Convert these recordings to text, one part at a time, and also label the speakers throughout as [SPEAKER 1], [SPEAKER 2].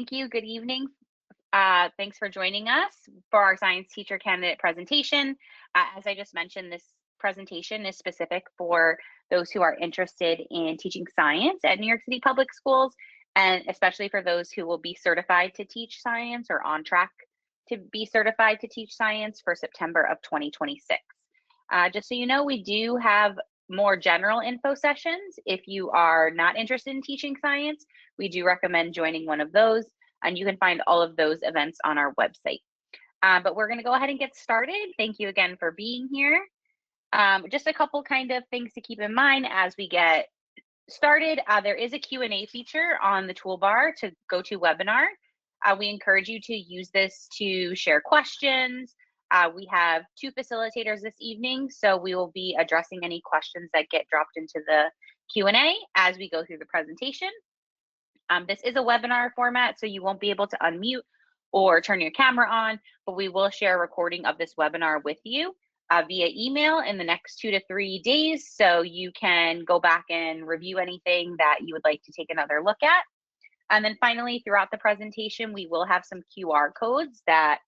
[SPEAKER 1] Thank you. Good evening. Thanks for joining us for our science teacher candidate presentation. As I just mentioned, this presentation is specific for those who are interested in teaching science at New York City Public Schools, and especially for those who will be certified to teach science or on track to be certified to teach science for September of 2026. Just so you know, we do have more general info sessions. If you are not interested in teaching science, we do recommend joining one of those, and you can find all of those events on our website. But we're going to go ahead and get started. Thank you again for being here. Just a couple kind of things to keep in mind as we get started. There is a Q&A feature on the toolbar to go to webinar. We encourage you to use this to share questions. We have two facilitators this evening, so we will be addressing any questions that get dropped into the Q&A as we go through the presentation. This is a webinar format, so you won't be able to unmute or turn your camera on, but we will share a recording of this webinar with you via email in the next 2 to 3 days, so you can go back and review anything that you would like to take another look at. And then finally, throughout the presentation, we will have some QR codes that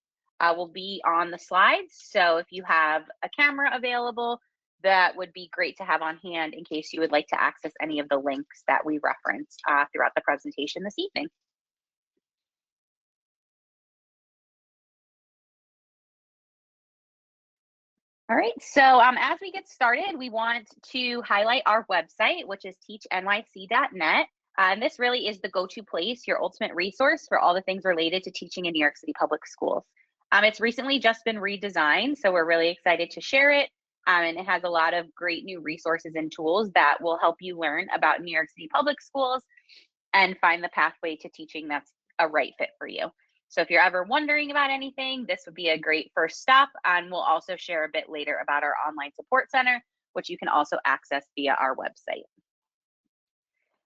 [SPEAKER 1] will be on the slides. So if you have a camera available, that would be great to have on hand in case you would like to access any of the links that we reference throughout the presentation this evening. All right, so as we get started, we want to highlight our website, which is teachnyc.net. And this really is the go-to place, your ultimate resource for all the things related to teaching in New York City Public Schools. It's recently just been redesigned, so we're really excited to share it. And it has a lot of great new resources and tools that will help you learn about New York City Public Schools and find the pathway to teaching that's a right fit for you. So if you're ever wondering about anything, this would be a great first stop. And we'll also share a bit later about our online support center, which you can also access via our website.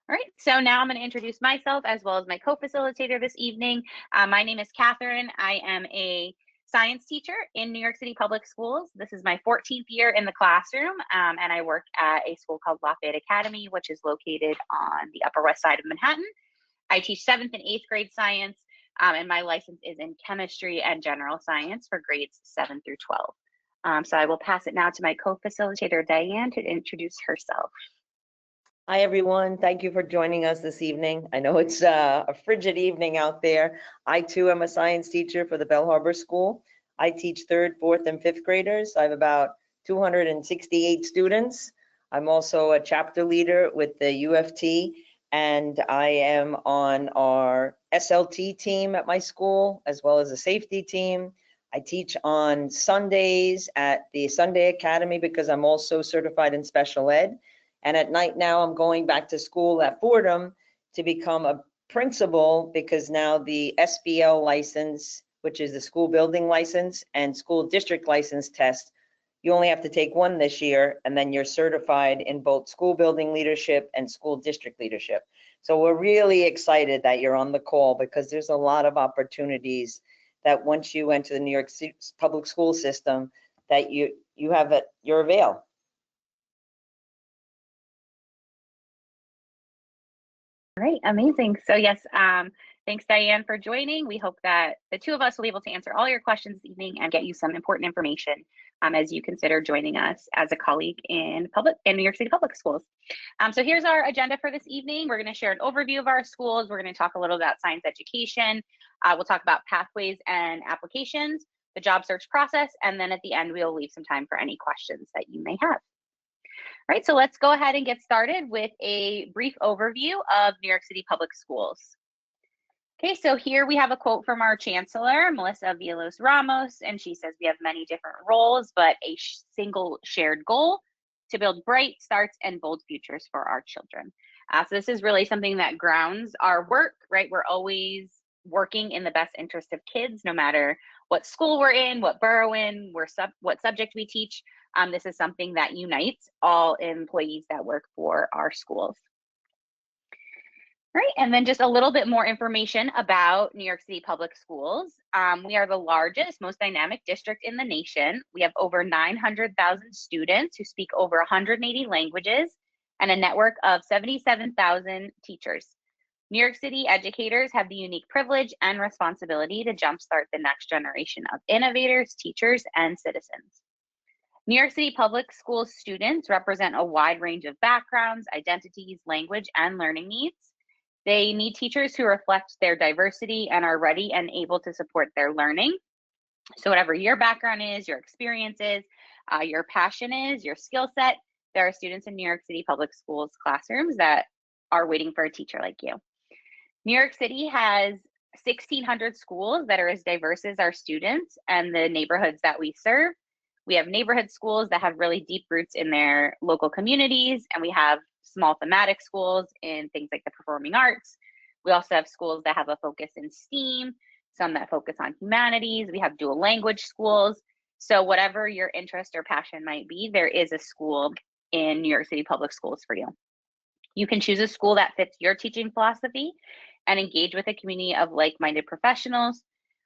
[SPEAKER 1] All right, so now I'm going to introduce myself as well as my co-facilitator this evening. My name is Catherine. I am a science teacher in New York City Public Schools. This is my 14th year in the classroom, and I work at a school called Lafayette Academy, which is located on the Upper West Side of Manhattan. I teach 7th and 8th grade science, and my license is in chemistry and general science for grades 7 through 12. So I will pass it now to my co-facilitator, Diane, to introduce herself.
[SPEAKER 2] Hi, everyone. Thank you for joining us this evening. I know it's a frigid evening out there. I, too, am a science teacher for the Bell Harbor School. I teach 3rd, 4th, and 5th graders. I have about 268 students. I'm also a chapter leader with the UFT, and I am on our SLT team at my school, as well as a safety team. I teach on Sundays at the Sunday Academy because I'm also certified in special ed. And at night now, I'm going back to school at Fordham to become a principal because now the SBL license, which is the school building license and school district license test, you only have to take one this year, and then you're certified in both school building leadership and school district leadership. So we're really excited that you're on the call because there's a lot of opportunities that once you enter the New York City public school system that you have at your avail.
[SPEAKER 1] Great, amazing. So yes, thanks Diane for joining. We hope that the two of us will be able to answer all your questions this evening and get you some important information as you consider joining us as a colleague in New York City Public Schools. So here's our agenda for this evening. We're going to share an overview of our schools. We're going to talk a little about science education. We'll talk about pathways and applications, the job search process, and then at the end, we'll leave some time for any questions that you may have. All right, so let's go ahead and get started with a brief overview of New York City Public Schools. Okay, so here we have a quote from our chancellor, Melissa Villalobos-Ramos, and she says, "We have many different roles, but a single shared goal to build bright starts and bold futures for our children." So this is really something that grounds our work, right? We're always working in the best interest of kids, no matter what school we're in, what borough in, what subject we teach. This is something that unites all employees that work for our schools. All right, and then just a little bit more information about New York City Public Schools. We are the largest, most dynamic district in the nation. We have over 900,000 students who speak over 180 languages and a network of 77,000 teachers. New York City educators have the unique privilege and responsibility to jumpstart the next generation of innovators, teachers, and citizens. New York City Public Schools students represent a wide range of backgrounds, identities, language, and learning needs. They need teachers who reflect their diversity and are ready and able to support their learning. So whatever your background is, your experience is, your passion is, your skill set, there are students in New York City Public Schools classrooms that are waiting for a teacher like you. New York City has 1,600 schools that are as diverse as our students and the neighborhoods that we serve. We have neighborhood schools that have really deep roots in their local communities, and we have small thematic schools in things like the performing arts. We also have schools that have a focus in STEAM, some that focus on humanities. We have dual language schools. So whatever your interest or passion might be, there is a school in New York City Public Schools for you. You can choose a school that fits your teaching philosophy and engage with a community of like-minded professionals.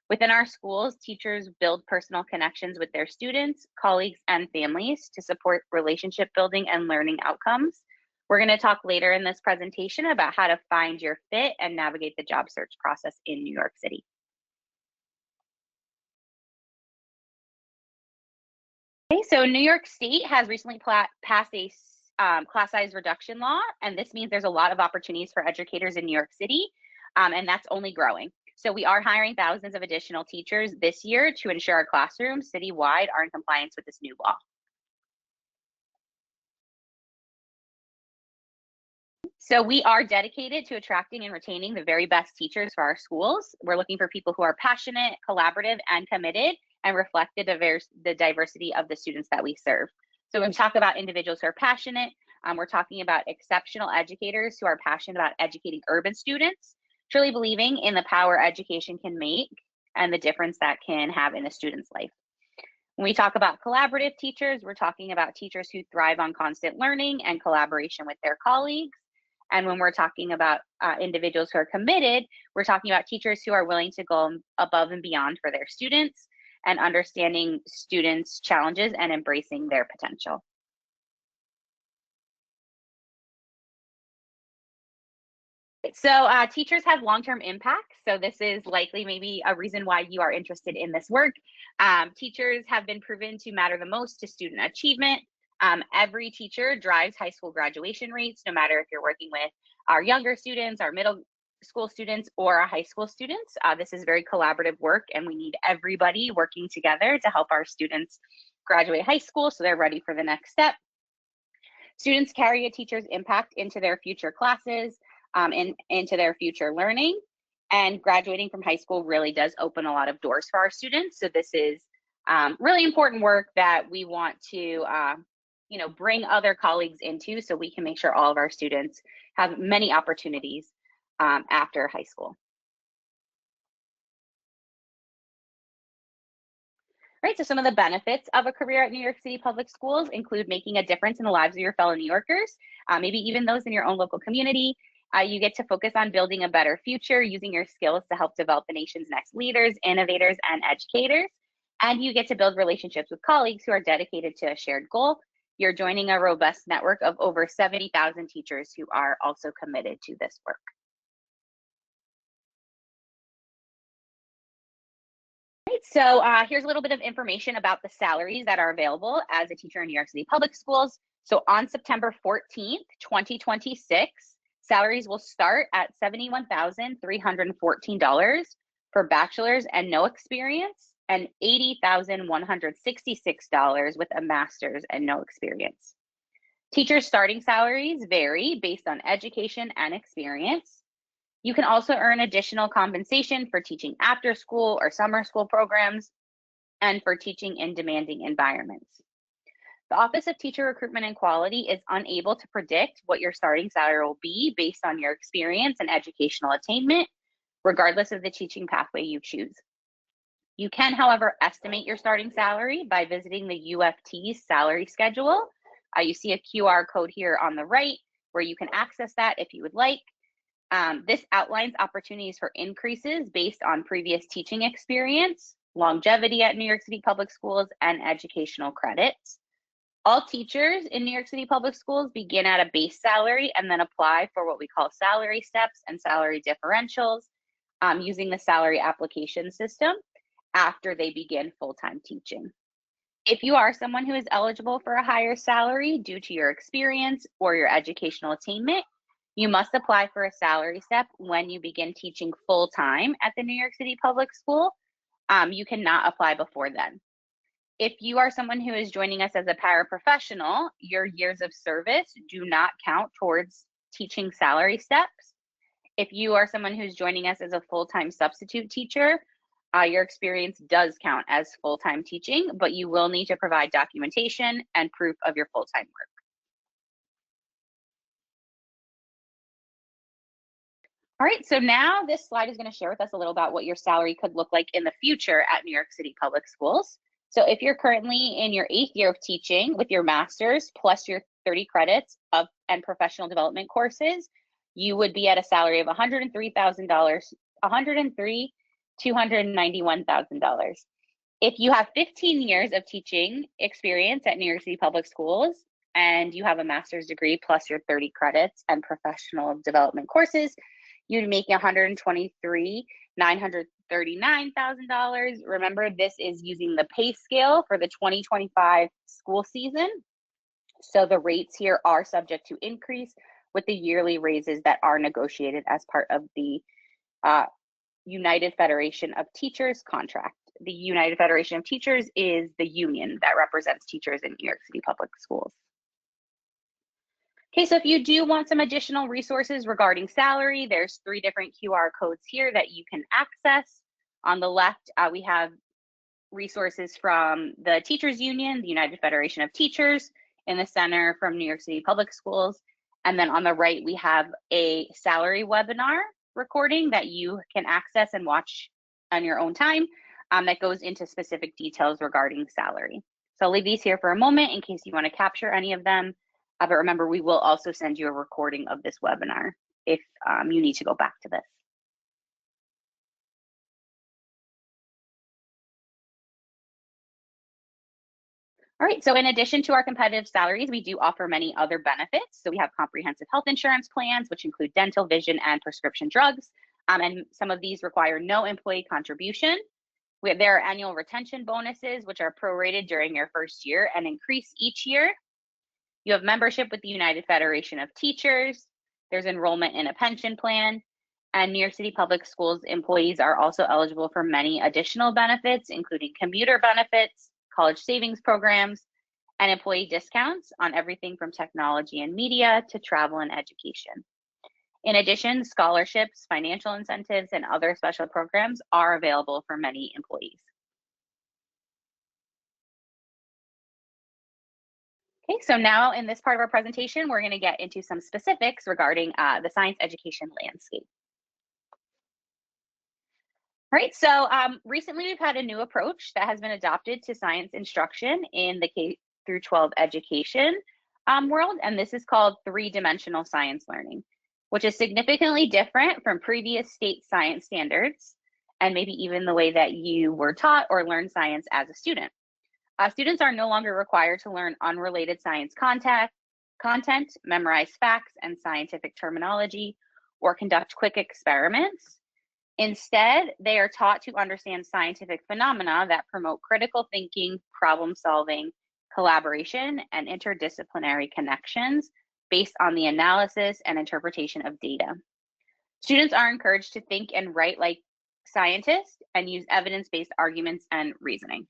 [SPEAKER 1] Within our schools, teachers build personal connections with their students, colleagues, and families to support relationship building and learning outcomes. We're going to talk later in this presentation about how to find your fit and navigate the job search process in New York City. Okay, so New York State has recently passed a class size reduction law, and this means there's a lot of opportunities for educators in New York City, and that's only growing. So we are hiring thousands of additional teachers this year to ensure our classrooms citywide are in compliance with this new law. So we are dedicated to attracting and retaining the very best teachers for our schools. We're looking for people who are passionate, collaborative, and committed, and reflect the diversity of the students that we serve. So when we talk about individuals who are passionate, we're talking about exceptional educators who are passionate about educating urban students, truly believing in the power education can make and the difference that can have in a student's life. When we talk about collaborative teachers, we're talking about teachers who thrive on constant learning and collaboration with their colleagues. And when we're talking about individuals who are committed, we're talking about teachers who are willing to go above and beyond for their students and understanding students' challenges and embracing their potential. So teachers have long-term impact. So this is likely maybe a reason why you are interested in this work. Teachers have been proven to matter the most to student achievement. Every teacher drives high school graduation rates, no matter if you're working with our younger students, our middle school students, or our high school students. This is very collaborative work, and we need everybody working together to help our students graduate high school so they're ready for the next step. Students carry a teacher's impact into their future classes and into their future learning. And graduating from high school really does open a lot of doors for our students. So this is really important work that we want to bring other colleagues into so we can make sure all of our students have many opportunities after high school. Right, so some of the benefits of a career at New York City Public Schools include making a difference in the lives of your fellow New Yorkers, maybe even those in your own local community. You get to focus on building a better future, using your skills to help develop the nation's next leaders, innovators, and educators. And you get to build relationships with colleagues who are dedicated to a shared goal. You're joining a robust network of over 70,000 teachers who are also committed to this work. Right, so here's a little bit of information about the salaries that are available as a teacher in New York City Public Schools. So on September 14th, 2026, salaries will start at $71,314 for bachelor's and no experience, and $80,166 with a master's and no experience. Teachers' starting salaries vary based on education and experience. You can also earn additional compensation for teaching after school or summer school programs and for teaching in demanding environments. The Office of Teacher Recruitment and Quality is unable to predict what your starting salary will be based on your experience and educational attainment, regardless of the teaching pathway you choose. You can, however, estimate your starting salary by visiting the UFT's salary schedule. You see a QR code here on the right where you can access that if you would like. This outlines opportunities for increases based on previous teaching experience, longevity at New York City Public Schools, and educational credits. All teachers in New York City Public Schools begin at a base salary and then apply for what we call salary steps and salary differentials using the salary application system after they begin full-time teaching. If you are someone who is eligible for a higher salary due to your experience or your educational attainment, you must apply for a salary step when you begin teaching full-time at the New York City Public School. You cannot apply before then. If you are someone who is joining us as a paraprofessional, your years of service do not count towards teaching salary steps. If you are someone who's joining us as a full-time substitute teacher, your experience does count as full-time teaching, but you will need to provide documentation and proof of your full-time work. All right, so now this slide is going to share with us a little about what your salary could look like in the future at New York City Public Schools. So if you're currently in your 8th year of teaching with your master's plus your 30 credits and professional development courses, you would be at a salary of $103,291,000. If you have 15 years of teaching experience at New York City Public Schools and you have a master's degree plus your 30 credits and professional development courses, you'd make $123,939,000. Remember, this is using the pay scale for the 2025 school season. So the rates here are subject to increase with the yearly raises that are negotiated as part of the United Federation of Teachers contract. The United Federation of Teachers is the union that represents teachers in New York City Public Schools. Okay, so if you do want some additional resources regarding salary, there's 3 different QR codes here that you can access. On the left, we have resources from the Teachers Union, the United Federation of Teachers, in the center from New York City Public Schools. And then on the right, we have a salary webinar recording that you can access and watch on your own time that goes into specific details regarding salary. So I'll leave these here for a moment in case you want to capture any of them. But remember, we will also send you a recording of this webinar if you need to go back to this. All right, so in addition to our competitive salaries, we do offer many other benefits. So we have comprehensive health insurance plans, which include dental, vision, and prescription drugs. And some of these require no employee contribution. There are annual retention bonuses, which are prorated during your first year and increase each year. You have membership with the United Federation of Teachers. There's enrollment in a pension plan. And New York City Public Schools employees are also eligible for many additional benefits, including commuter benefits, college savings programs, and employee discounts on everything from technology and media to travel and education. In addition, scholarships, financial incentives, and other special programs are available for many employees. Okay, so now in this part of our presentation, we're going to get into some specifics regarding the science education landscape. All right, so recently we've had a new approach that has been adopted to science instruction in the K through 12 education world, and this is called 3-dimensional science learning, which is significantly different from previous state science standards and maybe even the way that you were taught or learned science as a student. Students are no longer required to learn unrelated science content, memorize facts and scientific terminology, or conduct quick experiments. Instead, they are taught to understand scientific phenomena that promote critical thinking, problem solving, collaboration, and interdisciplinary connections based on the analysis and interpretation of data. Students are encouraged to think and write like scientists and use evidence-based arguments and reasoning.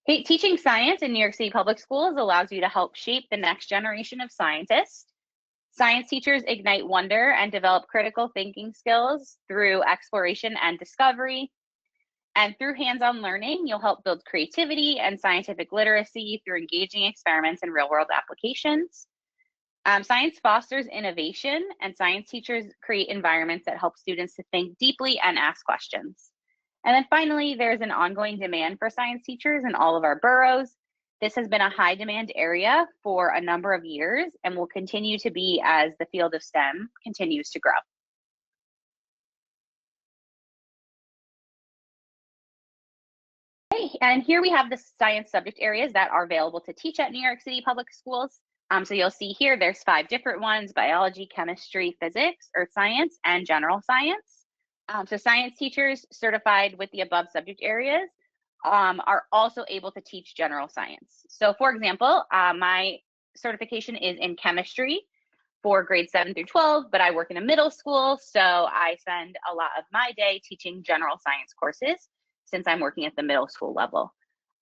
[SPEAKER 1] Okay, teaching science in New York City Public Schools allows you to help shape the next generation of scientists. Science teachers ignite wonder and develop critical thinking skills through exploration and discovery. And through hands-on learning, you'll help build creativity and scientific literacy through engaging experiments and real-world applications. Science fosters innovation, and science teachers create environments that help students to think deeply and ask questions. And then finally, there's an ongoing demand for science teachers in all of our boroughs. This has been a high demand area for a number of years and will continue to be as the field of STEM continues to grow. Okay, and here we have the science subject areas that are available to teach at New York City Public Schools. So you'll see here, there's 5 different ones: biology, chemistry, physics, earth science, and general science. So science teachers certified with the above subject areas are also able to teach general science. So for example, my certification is in chemistry for grades 7 through 12, but I work in a middle school, so I spend a lot of my day teaching general science courses since I'm working at the middle school level.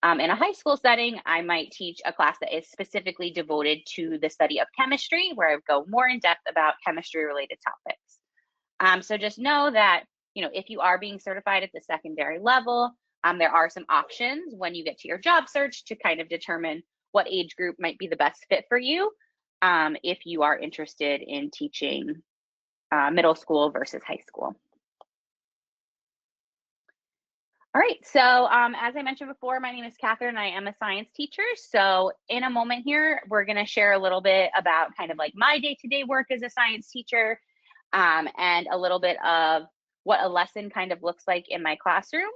[SPEAKER 1] In a high school setting, I might teach a class that is specifically devoted to the study of chemistry, where I go more in depth about chemistry related topics. So just know that, if you are being certified at the secondary level, there are some options when you get to your job search to kind of determine what age group might be the best fit for you, if you are interested in teaching middle school versus high school. All right, so as I mentioned before, my name is Catherine. I am a science teacher. So in a moment here, we're going to share a little bit about kind of like my day-to-day work as a science teacher, and a little bit of what a lesson kind of looks like in my classroom.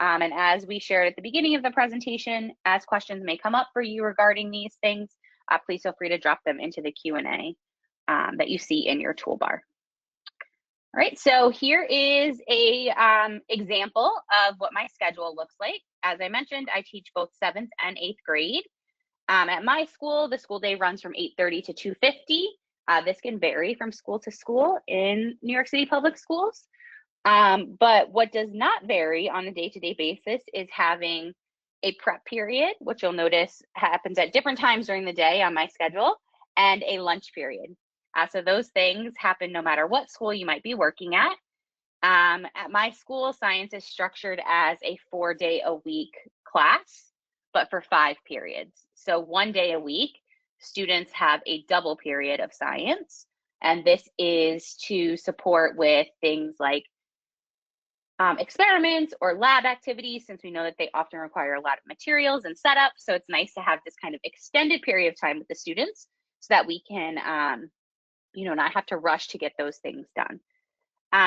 [SPEAKER 1] And as we shared at the beginning of the presentation, as questions may come up for you regarding these things, please feel free to drop them into the Q&A that you see in your toolbar. All right, so here is a example of what my schedule looks like. As I mentioned, I teach both 7th and 8th grade. At my school, the school day runs from 8:30 to 2:50. This can vary from school to school in New York City Public Schools. But what does not vary on a day-to-day basis is having a prep period, which you'll notice happens at different times during the day on my schedule, and a lunch period. So those things happen no matter what school you might be working at. At my school, science is structured as a 4-day-a-week class, but for 5 periods. So 1 day a week, students have a double period of science. And this is to support with things like experiments or lab activities, since we know that they often require a lot of materials and setup. So it's nice to have this kind of extended period of time with the students so that we can not have to rush to get those things done.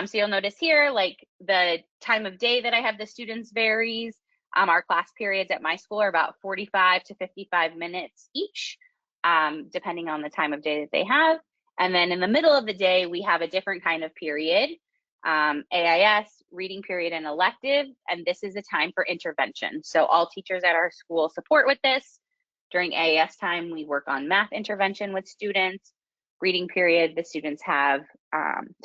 [SPEAKER 1] So you'll notice here, like the time of day that I have the students varies. Our class periods at my school are about 45 to 55 minutes each, depending on the time of day that they have. And then in the middle of the day, we have a different kind of period, AIS, reading period, and elective. And this is a time for intervention. So all teachers at our school support with this. During AIS time, we work on math intervention with students. Reading period, the students have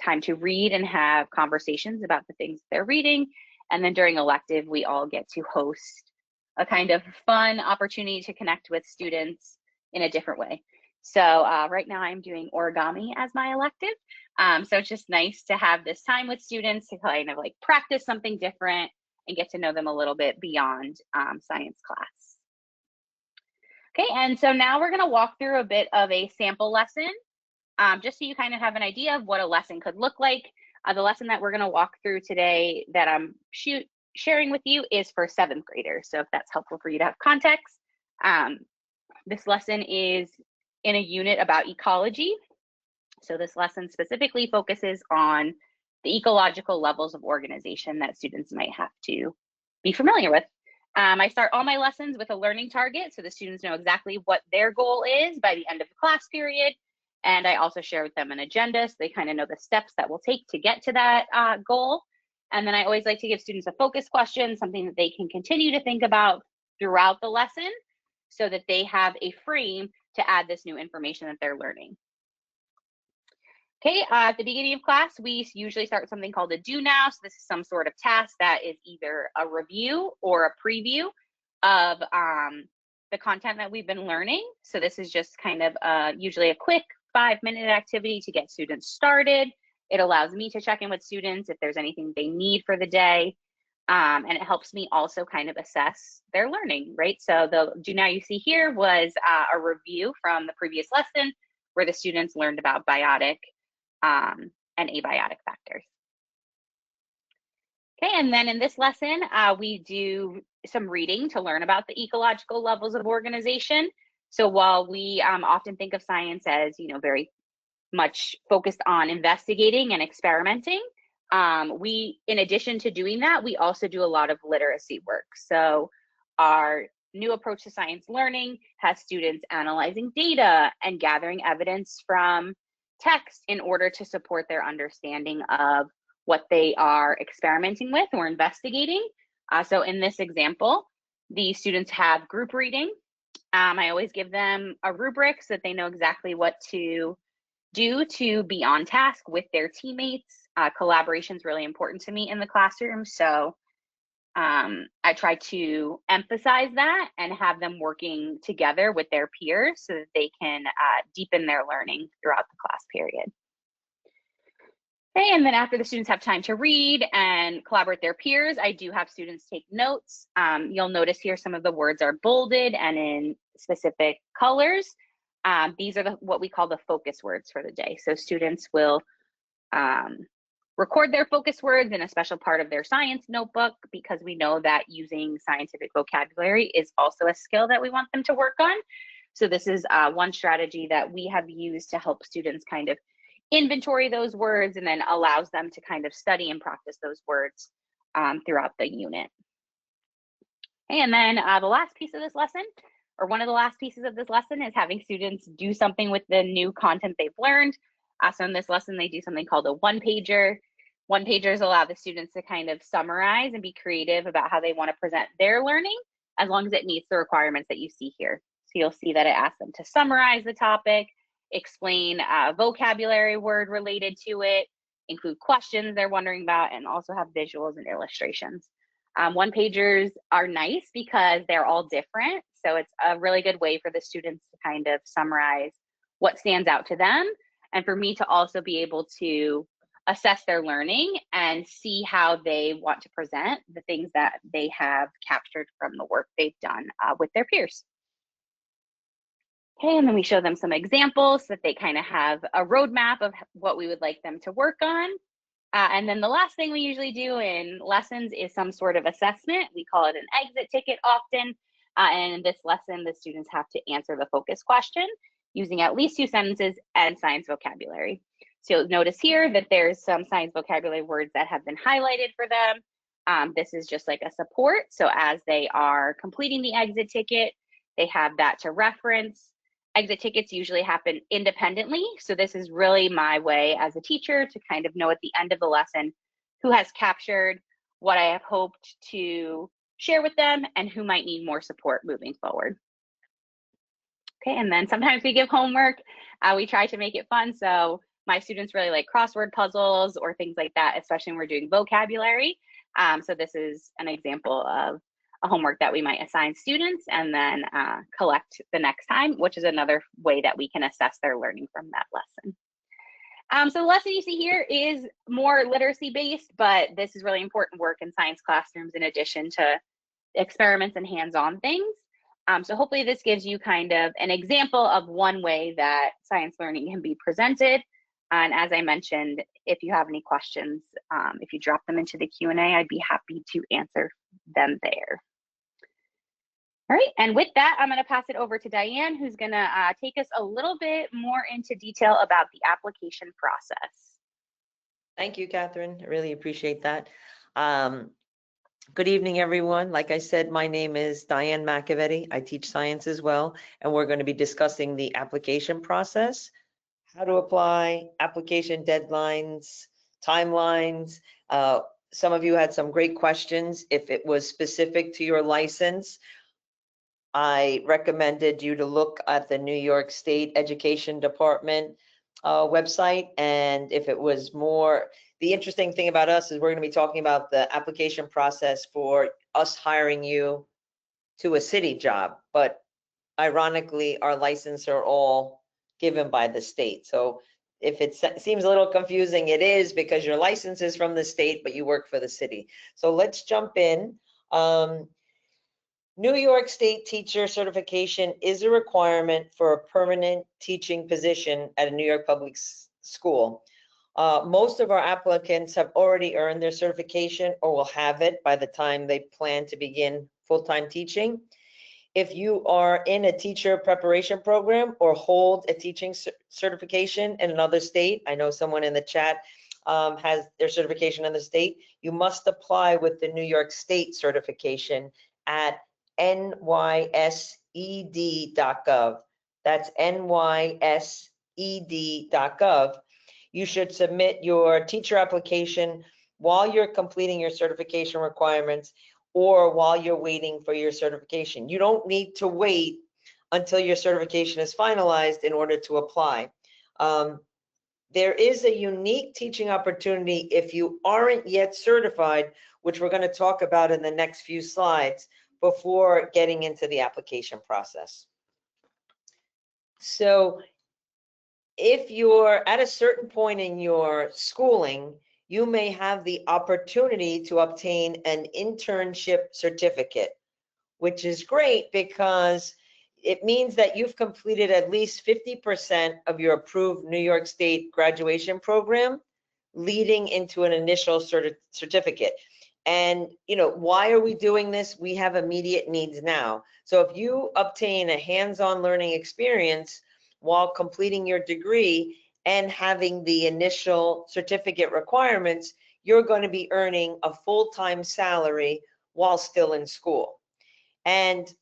[SPEAKER 1] time to read and have conversations about the things they're reading. And then during elective, we all get to host a kind of fun opportunity to connect with students in a different way. So right now I'm doing origami as my elective. So it's just nice to have this time with students to kind of like practice something different and get to know them a little bit beyond science class. Okay, and so now we're gonna walk through a bit of a sample lesson, just so you kind of have an idea of what a lesson could look like. The lesson that we're gonna walk through today that I'm sharing with you is for 7th graders. So if that's helpful for you to have context, this lesson is in a unit about ecology. So this lesson specifically focuses on the ecological levels of organization that students might have to be familiar with. I start all my lessons with a learning target, so the students know exactly what their goal is by the end of the class period. And I also share with them an agenda, so they kind of know the steps that we'll take to get to that goal. And then I always like to give students a focus question, something that they can continue to think about throughout the lesson so that they have a frame to add this new information that they're learning. Okay, at the beginning of class, we usually start with something called a do now. So this is some sort of task that is either a review or a preview of the content that we've been learning. So this is just kind of usually a quick 5-minute activity to get students started. It allows me to check in with students if there's anything they need for the day. And it helps me also kind of assess their learning, right? So the do now you see here was a review from the previous lesson where the students learned about biotic and abiotic factors. Okay, and then in this lesson, we do some reading to learn about the ecological levels of organization. So while we often think of science as, very much focused on investigating and experimenting, in addition to doing that, we also do a lot of literacy work. So Our new approach to science learning has students analyzing data and gathering evidence from text in order to support their understanding of what they are experimenting with or investigating. So in this example, the students have group reading. I always give them a rubric so that they know exactly what to do to be on task with their teammates. Collaboration is really important to me in the classroom. So I try to emphasize that and have them working together with their peers so that they can deepen their learning throughout the class period. Okay, and then after the students have time to read and collaborate with their peers, I do have students take notes. You'll notice here some of the words are bolded and in specific colors. These are what we call the focus words for the day. So students will record their focus words in a special part of their science notebook, because we know that using scientific vocabulary is also a skill that we want them to work on. So this is one strategy that we have used to help students kind of inventory those words, and then allows them to kind of study and practice those words throughout the unit. And then the last piece of this lesson, or one of the last pieces of this lesson, is having students do something with the new content they've learned. So in this lesson, they do something called a one-pager. One-pagers allow the students to kind of summarize and be creative about how they want to present their learning, as long as it meets the requirements that you see here. So you'll see that it asks them to summarize the topic, explain a vocabulary word related to it, include questions they're wondering about, and also have visuals and illustrations. One-pagers are nice because they're all different. So it's a really good way for the students to kind of summarize what stands out to them, and for me to also be able to assess their learning and see how they want to present the things that they have captured from the work they've done with their peers. Okay, and then we show them some examples so that they kind of have a roadmap of what we would like them to work on. And then the last thing we usually do in lessons is some sort of assessment. We call it an exit ticket often. And in this lesson, the students have to answer the focus question using at least 2 sentences and science vocabulary. So you'll notice here that there's some science vocabulary words that have been highlighted for them. This is just like a support. So as they are completing the exit ticket, they have that to reference. Exit tickets usually happen independently. So this is really my way as a teacher to kind of know at the end of the lesson who has captured what I have hoped to share with them and who might need more support moving forward. Okay, and then sometimes we give homework. We try to make it fun. So my students really like crossword puzzles or things like that, especially when we're doing vocabulary. So this is an example of a homework that we might assign students and then collect the next time, which is another way that we can assess their learning from that lesson. So the lesson you see here is more literacy based, but this is really important work in science classrooms in addition to experiments and hands-on things. So hopefully this gives you kind of an example of one way that science learning can be presented. And as I mentioned, if you have any questions, if you drop them into the Q&A, I'd be happy to answer them there. All right, and with that, I'm going to pass it over to Diane, who's going to take us a little bit more into detail about the application process.
[SPEAKER 2] Thank you, Catherine. I really appreciate that. Good evening, everyone. Like I said, my name is Diane McAvetti. I teach science as well, and we're going to be discussing the application process, how to apply, application deadlines, timelines. Some of you had some great questions. If it was specific to your license, I recommended you to look at the New York State Education Department website. And if it was more, the interesting thing about us is we're going to be talking about the application process for us hiring you to a city job. But ironically, our licenses are all given by the state. So if it seems a little confusing, it is because your license is from the state, but you work for the city. So let's jump in. New York State teacher certification is a requirement for a permanent teaching position at a New York public school. Most of our applicants have already earned their certification or will have it by the time they plan to begin full-time teaching. If you are in a teacher preparation program or hold a teaching certification in another state, I know someone in the chat has their certification in the state, you must apply with the New York State certification at nysed.gov. That's nysed.gov. You should submit your teacher application while you're completing your certification requirements or while you're waiting for your certification. You don't need to wait until your certification is finalized in order to apply. There is a unique teaching opportunity if you aren't yet certified, which we're going to talk about in the next few slides before getting into the application process. So if you're at a certain point in your schooling, you may have the opportunity to obtain an internship certificate, which is great because it means that you've completed at least 50% of your approved New York State graduation program, leading into an initial certificate. And, why are we doing this? We have immediate needs now. So if you obtain a hands-on learning experience while completing your degree and having the initial certificate requirements, you're going to be earning a full-time salary while still in school. And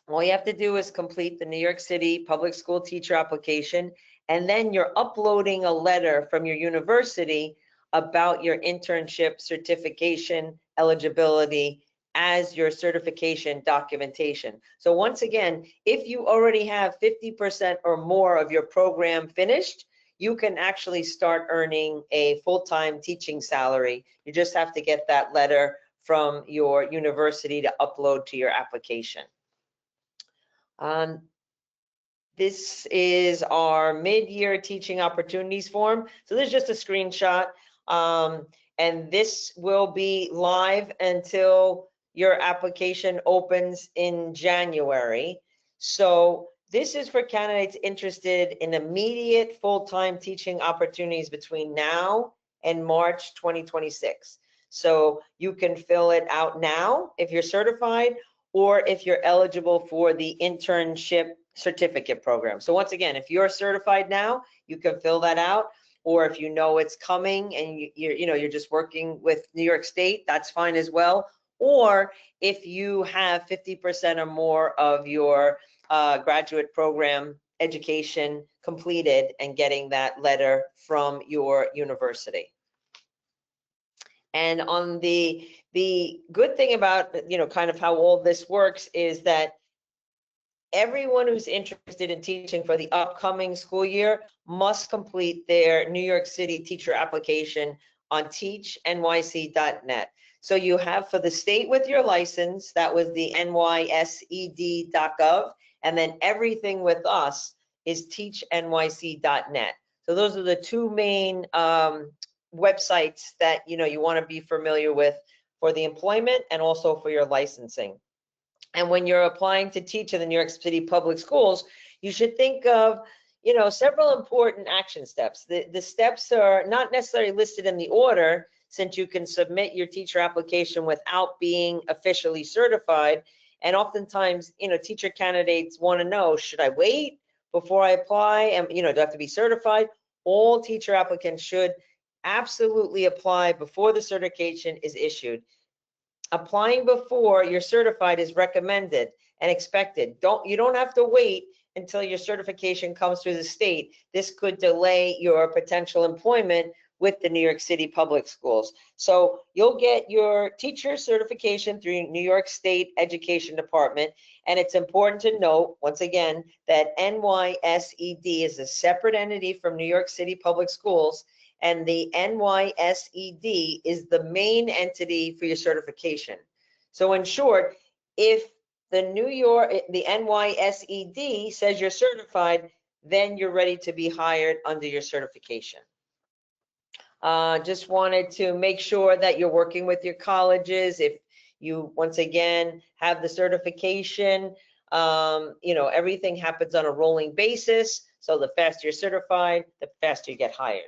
[SPEAKER 2] all you have to do is complete the New York City Public School teacher application, and then you're uploading a letter from your university about your internship certification eligibility as your certification documentation. So once again, if you already have 50% or more of your program finished, you can actually start earning a full-time teaching salary. You just have to get that letter from your university to upload to your application. This is our mid-year teaching opportunities form. So this is just a screenshot, and this will be live until your application opens in January. So this is for candidates interested in immediate full-time teaching opportunities between now and March 2026. So you can fill it out now if you're certified, or if you're eligible for the internship certificate program. So once again, if you're certified now, you can fill that out, or if you know it's coming and you're just working with New York State, that's fine as well. Or if you have 50% or more of your graduate program education completed and getting that letter from your university. And on the good thing about, kind of how all this works is that everyone who's interested in teaching for the upcoming school year must complete their New York City teacher application on teachnyc.net. So you have for the state with your license, that was the nysed.gov, and then everything with us is teachnyc.net. So those are the two main websites that you want to be familiar with for the employment and also for your licensing. And when you're applying to teach in the New York City Public Schools, you should think of several important action steps. The steps are not necessarily listed in the order, since you can submit your teacher application without being officially certified. And oftentimes, teacher candidates want to know, should I wait before I apply? And do I have to be certified? All teacher applicants should absolutely apply before the certification is issued. Applying before you're certified is recommended and expected. You don't have to wait until your certification comes through the state. This could delay your potential employment with the New York City Public Schools. So you'll get your teacher certification through New York State Education Department. And it's important to note, once again, that NYSED is a separate entity from New York City Public Schools, and the NYSED is the main entity for your certification. So in short, if the NYSED says you're certified, then you're ready to be hired under your certification. Just wanted to make sure that you're working with your colleges. If you, once again, have the certification, everything happens on a rolling basis. So the faster you're certified, the faster you get hired.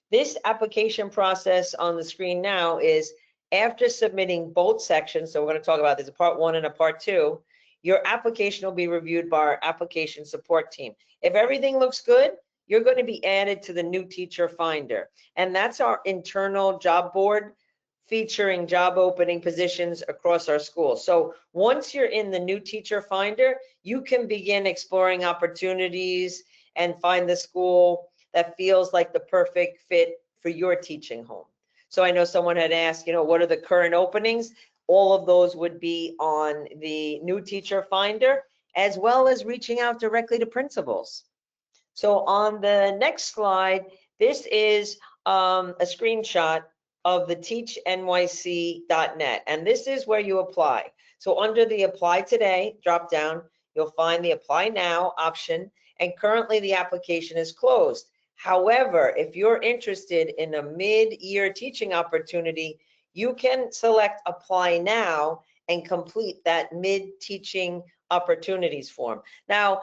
[SPEAKER 2] This application process on the screen now is after submitting both sections. So we're going to talk about this, a part 1 and a part 2. Your application will be reviewed by our application support team. If everything looks good, you're going to be added to the new teacher finder. And that's our internal job board featuring job opening positions across our schools. So once you're in the new teacher finder, you can begin exploring opportunities and find the school that feels like the perfect fit for your teaching home. So I know someone had asked, what are the current openings? All of those would be on the new teacher finder, as well as reaching out directly to principals. So on the next slide, this is a screenshot of the teachnyc.net, and this is where you apply. So under the Apply Today drop down, you'll find the Apply Now option, and currently the application is closed. However, if you're interested in a mid-year teaching opportunity, you can select Apply Now and complete that mid-teaching opportunities form. Now,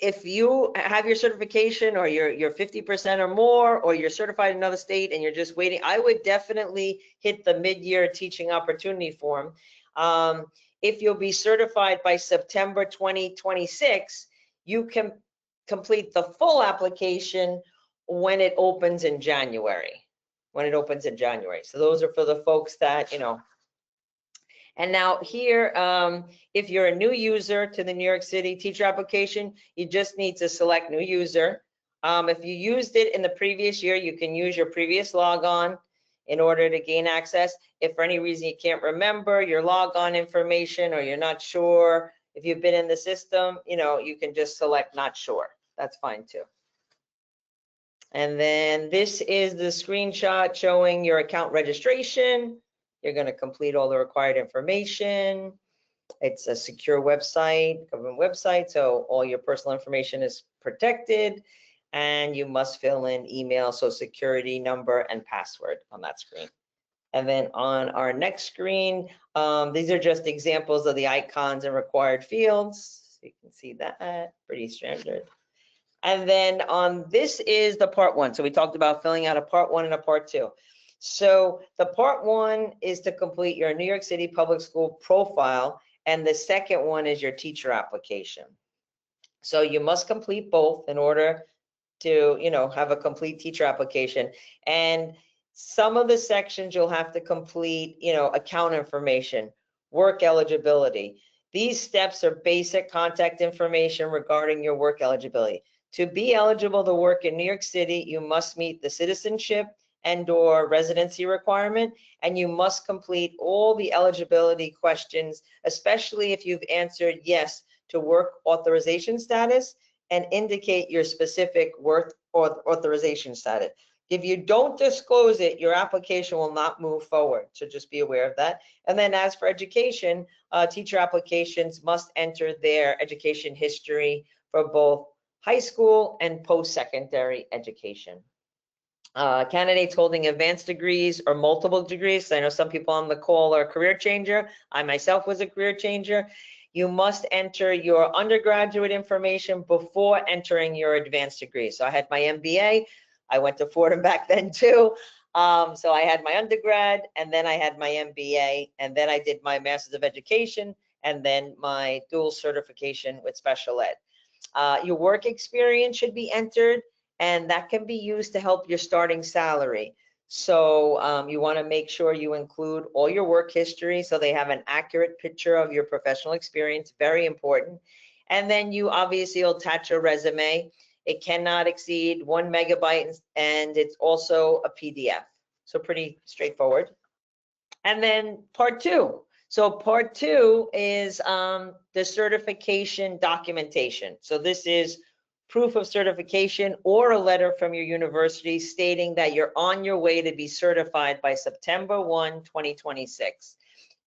[SPEAKER 2] if you have your certification or you're 50% or more, or you're certified in another state and you're just waiting, I would definitely hit the mid-year teaching opportunity form. If you'll be certified by September 2026, you can complete the full application when it opens in January. So those are for the folks that, And now here, if you're a new user to the New York City teacher application, you just need to select new user. If you used it in the previous year, you can use your previous logon in order to gain access. If for any reason you can't remember your logon information, or you're not sure if you've been in the system, you can just select not sure. That's fine too. And then this is the screenshot showing your account registration. You're going to complete all the required information. It's a secure website, government website, so all your personal information is protected, and you must fill in email, social security number, and password on that screen. And then on our next screen, these are just examples of the icons and required fields. So you can see that, pretty standard. And then this is the part one. So we talked about filling out a part one and a part two. So the part one is to complete your New York City Public School profile, and the second one is your teacher application. So you must complete both in order to, have a complete teacher application. And some of the sections you'll have to complete, account information, work eligibility. These steps are basic contact information regarding your work eligibility. To be eligible to work in New York City, you must meet the citizenship and/or residency requirement, and you must complete all the eligibility questions, especially if you've answered yes to work authorization status and indicate your specific work authorization status. If you don't disclose it, your application will not move forward, so just be aware of that. And then as for education, teacher applications must enter their education history for both high school and post-secondary education. Candidates holding advanced degrees or multiple degrees. I know some people on the call are a career changer. I myself was a career changer. You must enter your undergraduate information before entering your advanced degree. So I had my MBA. I went to Fordham back then too. So I had my undergrad, and then I had my MBA, and then I did my Master's of Education, and then my dual certification with special ed. Your work experience should be entered, and that can be used to help your starting salary. So you want to make sure you include all your work history so they have an accurate picture of your professional experience, very important. And then you obviously will attach a resume. It cannot exceed 1 megabyte, and it's also a PDF. So pretty straightforward. And then part two. So part two is the certification documentation. So this is proof of certification or a letter from your university stating that you're on your way to be certified by September 1, 2026.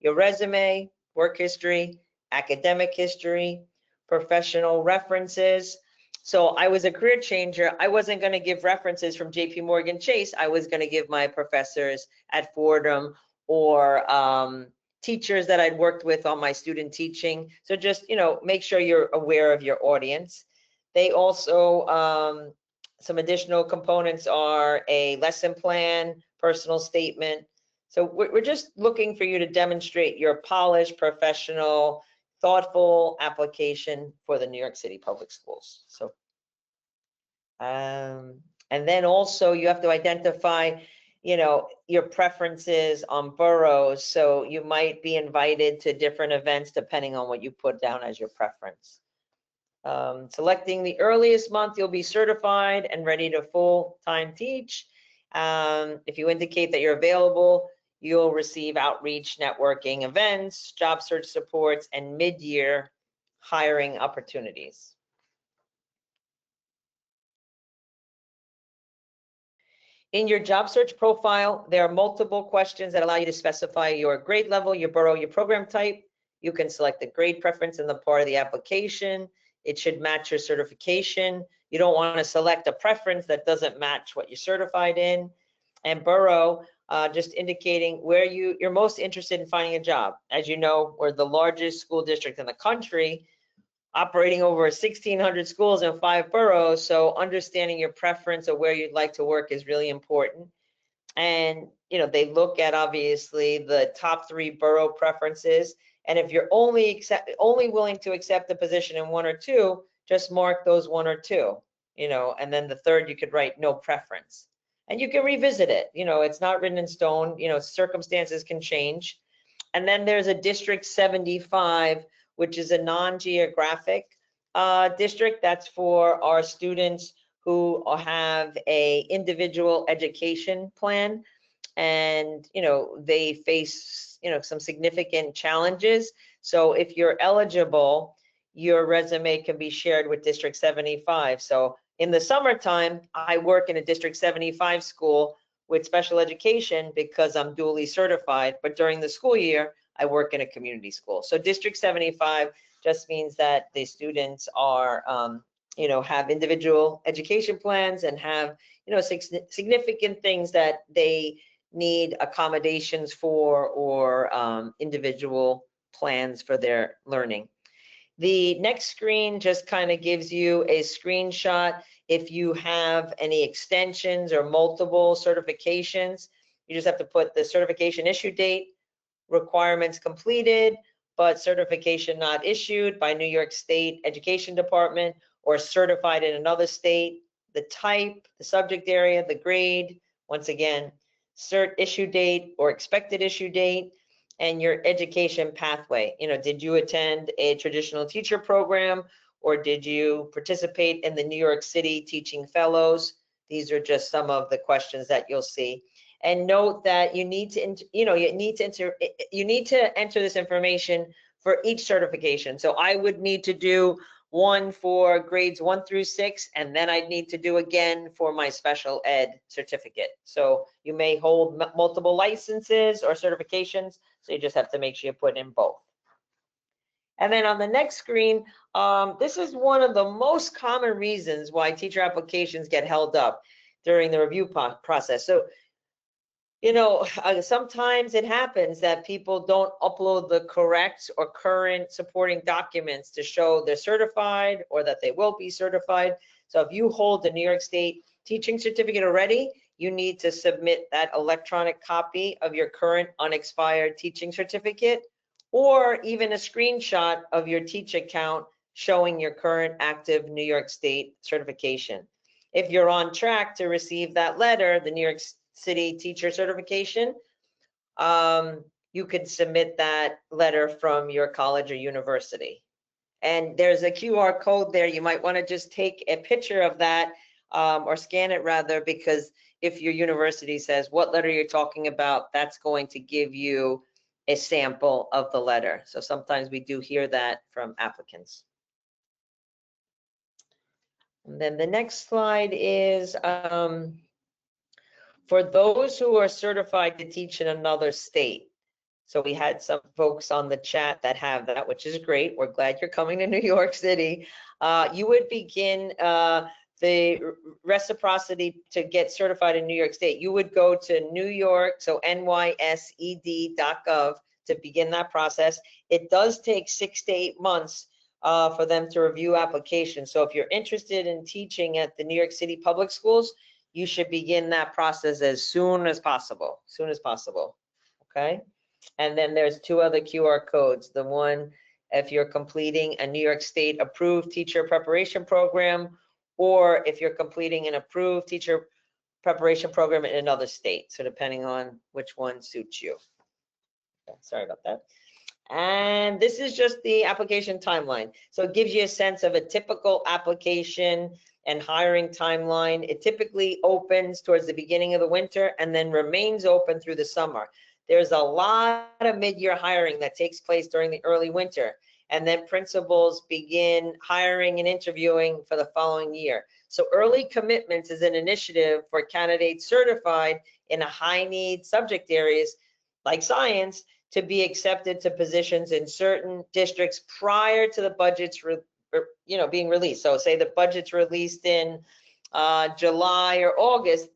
[SPEAKER 2] Your resume, work history, academic history, professional references. So I was a career changer. I wasn't going to give references from JP Morgan Chase. I was going to give my professors at Fordham or teachers that I'd worked with on my student teaching. So just, make sure you're aware of your audience. They also, some additional components are a lesson plan, personal statement. So we're just looking for you to demonstrate your polished, professional, thoughtful application for the New York City Public Schools. So, and then also you have to identify your preferences on boroughs. So you might be invited to different events depending on what you put down as your preference. Selecting the earliest month you'll be certified and ready to full-time teach. If you indicate that you're available, you'll receive outreach, networking events, job search supports, and mid-year hiring opportunities. In your job search profile, there are multiple questions that allow you to specify your grade level, your borough, your program type. You can select the grade preference in the part of the application. It should match your certification. You don't want to select a preference that doesn't match what you're certified in. And borough, just indicating where you're most interested in finding a job. As you know, we're the largest school district in the country, operating over 1,600 schools in 5 boroughs. So understanding your preference of where you'd like to work is really important. And, they look at obviously the top 3 borough preferences. And if you're only willing to accept the position in 1 or 2, just mark those 1 or 2, and then the third you could write no preference. And you can revisit it. It's not written in stone. Circumstances can change. And then there's a District 75, which is a non-geographic district. That's for our students who have a individual education plan, and they face some significant challenges. So if you're eligible, your resume can be shared with District 75. So in the summertime, I work in a District 75 school with special education because I'm dually certified, but during the school year, I work in a community school. So District 75 just means that the students are, have individual education plans and have, significant things that they need accommodations for, or individual plans for their learning. The next screen just kind of gives you a screenshot. If you have any extensions or multiple certifications, you just have to put the certification issue date, requirements completed, but certification not issued by New York State Education Department or certified in another state, the type, the subject area, the grade, once again, cert issue date or expected issue date, and your education pathway. Did you attend a traditional teacher program, or did you participate in the New York City Teaching Fellows? These are just some of the questions that you'll see. And note that you need to enter this information for each certification. So I would need to do one for grades 1 through 6, and then I'd need to do again for my special ed certificate. So you may hold multiple licenses or certifications, so you just have to make sure you put in both. And then on the next screen, this is one of the most common reasons why teacher applications get held up during the review process. So sometimes it happens that people don't upload the correct or current supporting documents to show they're certified or that they will be certified. So if you hold the New York State teaching certificate already, you need to submit that electronic copy of your current unexpired teaching certificate, or even a screenshot of your Teach account showing your current active New York State certification. If you're on track to receive that letter, the New York City teacher certification, you could submit that letter from your college or university. And there's a QR code there. You might want to just take a picture of that, or scan it rather, because if your university says what letter you're talking about, that's going to give you a sample of the letter. So sometimes we do hear that from applicants. And then the next slide is for those who are certified to teach in another state. So we had some folks on the chat that have that, which is great. We're glad you're coming to New York City. You would begin the reciprocity to get certified in New York State. You would go to New York, so nysed.gov to begin that process. It does take 6 to 8 months for them to review applications. So if you're interested in teaching at the New York City Public Schools, you should begin that process as soon as possible, okay? And then there's 2 other QR codes. The one, if you're completing a New York State approved teacher preparation program, or if you're completing an approved teacher preparation program in another state. So depending on which one suits you. Okay, sorry about that. And this is just the application timeline. So it gives you a sense of a typical application and hiring timeline. It typically opens towards the beginning of the winter and then remains open through the summer. There's a lot of mid-year hiring that takes place during the early winter. And then principals begin hiring and interviewing for the following year. So early commitments is an initiative for candidates certified in a high need subject areas like science to be accepted to positions in certain districts prior to the budgets being released. So say the budget's released in July or August,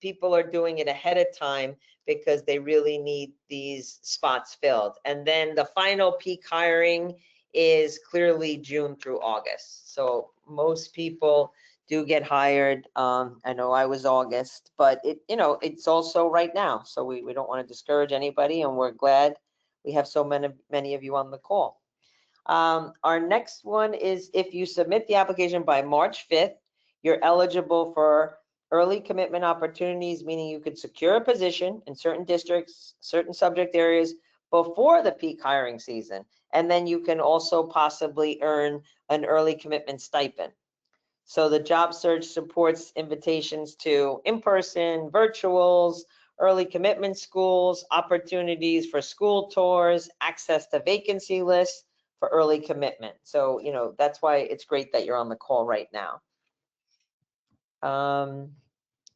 [SPEAKER 2] people are doing it ahead of time because they really need these spots filled. And then the final peak hiring is clearly June through August. So most people do get hired. I know I was August, but it's also right now. So we don't want to discourage anybody, and we're glad we have so many of you on the call. Our next one is if you submit the application by March 5th, you're eligible for early commitment opportunities, meaning you could secure a position in certain districts, certain subject areas before the peak hiring season. And then you can also possibly earn an early commitment stipend. So the job search supports invitations to in-person, virtuals, early commitment schools, opportunities for school tours, access to vacancy lists for early commitment. So, that's why it's great that you're on the call right now.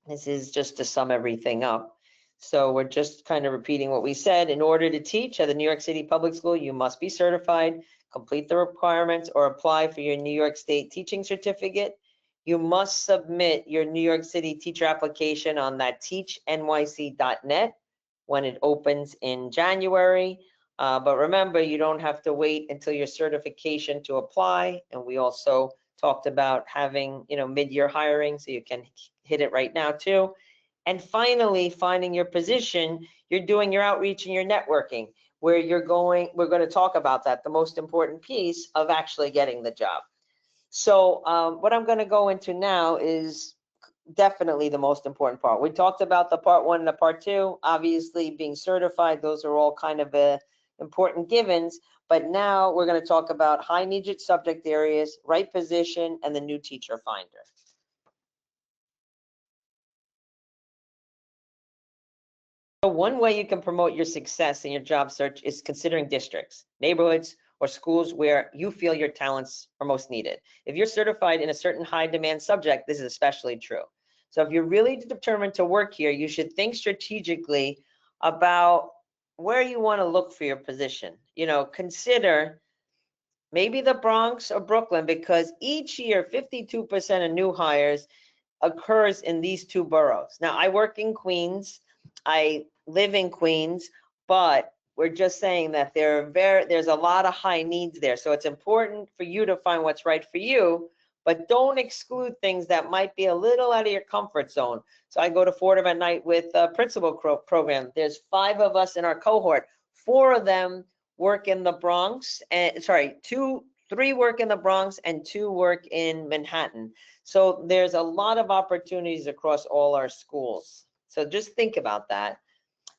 [SPEAKER 2] This is just to sum everything up. So we're just kind of repeating what we said. In order to teach at the New York City Public School, you must be certified, complete the requirements, or apply for your New York State teaching certificate. You must submit your New York City teacher application on that teachnyc.net when it opens in January. But remember, you don't have to wait until your certification to apply. And we also talked about having, mid-year hiring, so you can hit it right now too. And finally, finding your position, you're doing your outreach and your networking, where we're going to talk about that, the most important piece of actually getting the job. So what I'm going to go into now is definitely the most important part. We talked about the part 1 and the part 2, obviously being certified, those are all kind of important givens, but now we're going to talk about high needed subject areas, right position, and the new teacher finder. So one way you can promote your success in your job search is considering districts, neighborhoods, or schools where you feel your talents are most needed. If you're certified in a certain high demand subject, this is especially true. So if you're really determined to work here, you should think strategically about where you want to look for your position. Consider maybe the Bronx or Brooklyn, because each year 52% of new hires occurs in these two boroughs. Now, I work in Queens, I live in Queens, but we're just saying that there's a lot of high needs there. So it's important for you to find what's right for you, but don't exclude things that might be a little out of your comfort zone. So I go to Fordham at night with a principal program. There's 5 of us in our cohort. 4 of them work in the Bronx, and 3 work in the Bronx and 2 work in Manhattan. So there's a lot of opportunities across all our schools. So just think about that.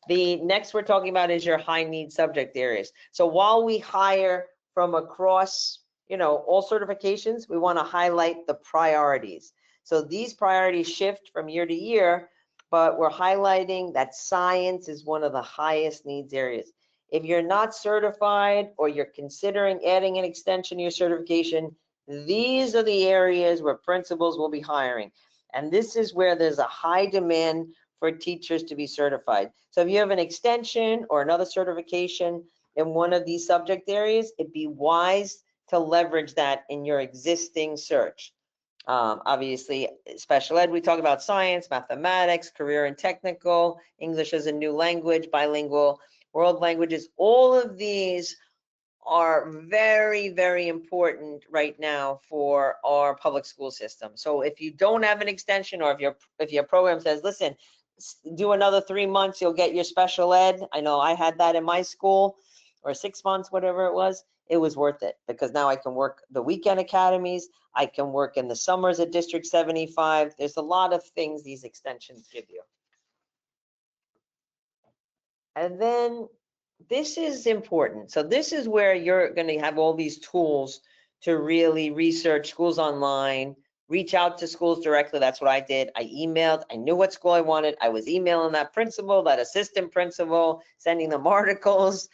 [SPEAKER 2] The next we're talking about is your high need subject areas. So while we hire from across, all certifications, we want to highlight the priorities. So these priorities shift from year to year, but we're highlighting that science is one of the highest needs areas. If you're not certified or you're considering adding an extension to your certification, these are the areas where principals will be hiring. And this is where there's a high demand for teachers to be certified. So if you have an extension or another certification in one of these subject areas, it'd be wise to leverage that in your existing search. Obviously, special ed, we talk about science, mathematics, career and technical, English as a new language, bilingual, world languages. All of these are very, very important right now for our public school system. So if you don't have an extension, or if your program says, listen, do another 3 months, you'll get your special ed. I know I had that in my school, or 6 months, whatever it was. it was worth it because now I can work the weekend academies. I can work in the summers at District 75. There's a lot of things these extensions give you. And then this is important. So this is where you're going to have all these tools to really research schools online, reach out to schools directly. That's what I did. I emailed. I knew what school I wanted. I was emailing that principal, that assistant principal, sending them articles,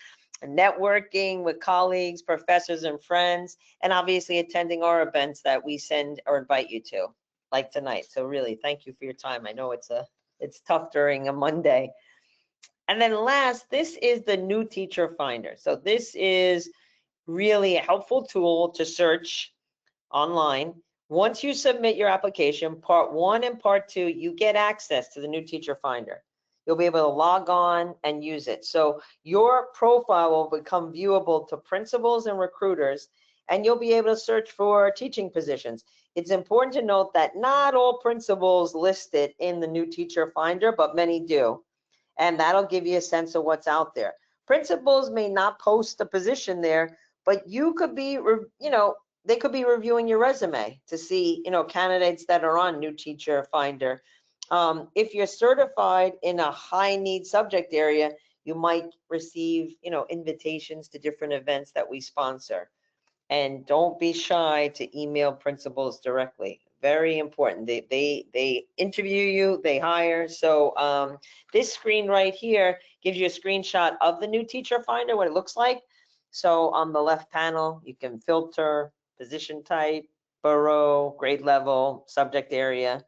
[SPEAKER 2] networking with colleagues, professors, and friends, and obviously attending our events that we send or invite you to, like tonight. So really, thank you for your time. I know it's tough during a Monday. And then last, this is the new teacher finder. So this is really a helpful tool to search online. Once you submit your application, part 1 and part 2, you get access to the new teacher finder. You'll be able to log on and use it. So your profile will become viewable to principals and recruiters, and you'll be able to search for teaching positions. It's important to note that not all principals listed in the new teacher finder, but many do. And that'll give you a sense of what's out there. Principals may not post a position there, but you could be, they could be reviewing your resume to see, candidates that are on New Teacher Finder. If you're certified in a high need subject area, you might receive, invitations to different events that we sponsor. And don't be shy to email principals directly. Very important. They interview you, they hire. So this screen right here gives you a screenshot of the new teacher finder, what it looks like. So on the left panel, you can filter position type, borough, grade level, subject area.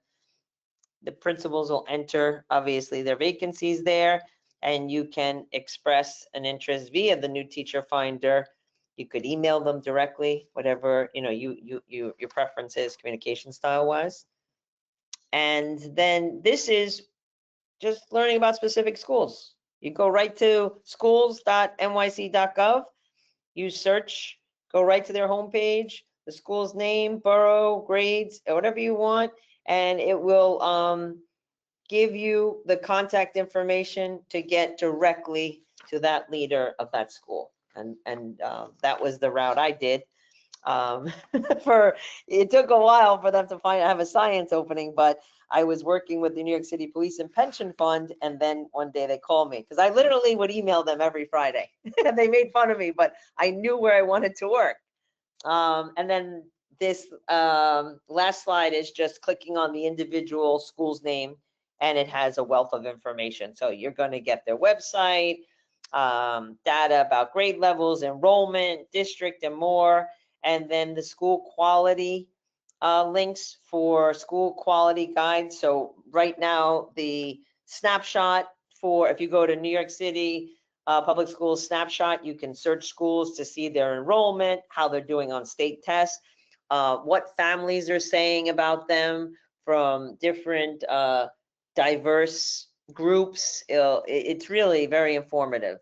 [SPEAKER 2] The principals will enter, obviously, their vacancies there, and you can express an interest via the new teacher finder. You could email them directly, whatever your preference is, communication style wise. And then this is just learning about specific schools. You go right to schools.nyc.gov. You search, go right to their homepage, the school's name, borough, grades, whatever you want, and it will give you the contact information to get directly to that leader of that school. And that was the route I did. It took a while for them to have a science opening, but I was working with the New York City Police and Pension Fund, and then one day they called me because I literally would email them every Friday, and they made fun of me, but I knew where I wanted to work. And then this last slide is just clicking on the individual school's name, and it has a wealth of information. So you're going to get their website, data about grade levels, enrollment, district, and more. And then the school quality links for school quality guides. So right now, the snapshot for, if you go to New York City Public Schools snapshot, you can search schools to see their enrollment, how they're doing on state tests, what families are saying about them from different diverse groups. It's really very informative.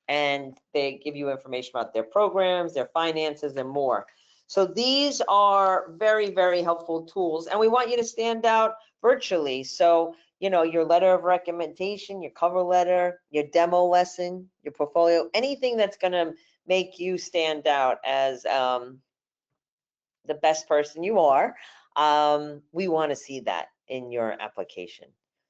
[SPEAKER 2] And they give you information about their programs, their finances, and more. So these are very, very helpful tools. And we want you to stand out virtually. So, your letter of recommendation, your cover letter, your demo lesson, your portfolio, anything that's going to make you stand out as the best person you are, we want to see that in your application.